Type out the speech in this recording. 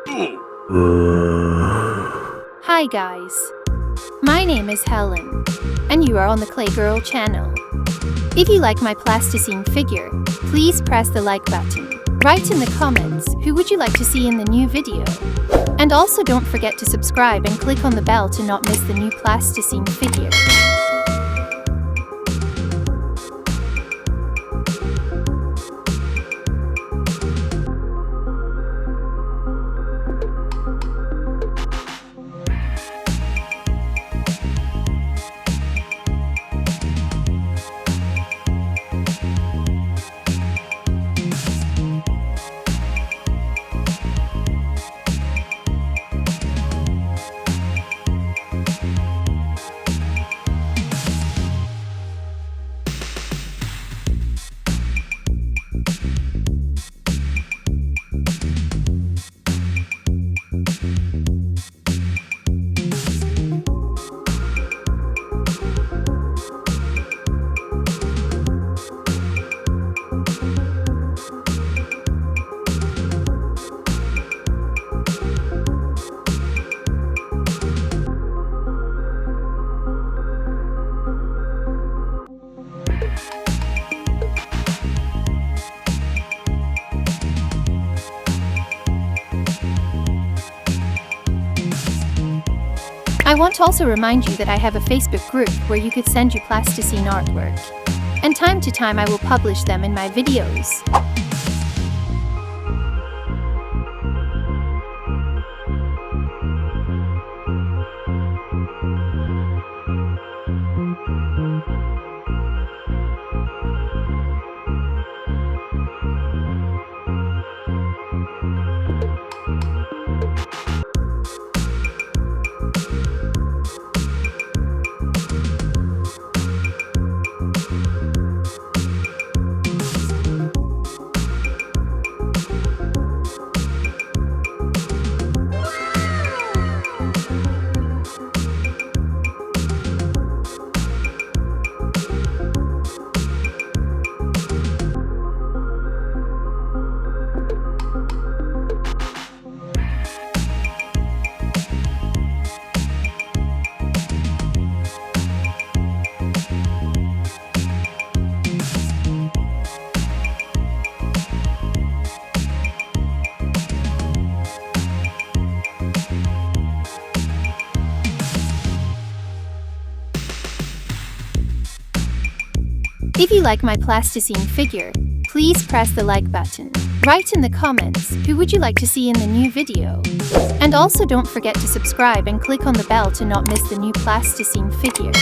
Hi guys, my name is Helen, and you are on the Clay Girl channel. If you like my plasticine figure, please press the like button. Write in the comments who would you like to see in the new video. And also don't forget to subscribe and click on the bell to not miss the new plasticine figure. I want to also remind you that I have a Facebook group where you could send your plasticine artwork, and time to time I will publish them in my videos. If you like my plasticine figure, please press the like button. Write in the comments who would you like to see in the new video. And also don't forget to subscribe and click on the bell to not miss the new plasticine figure.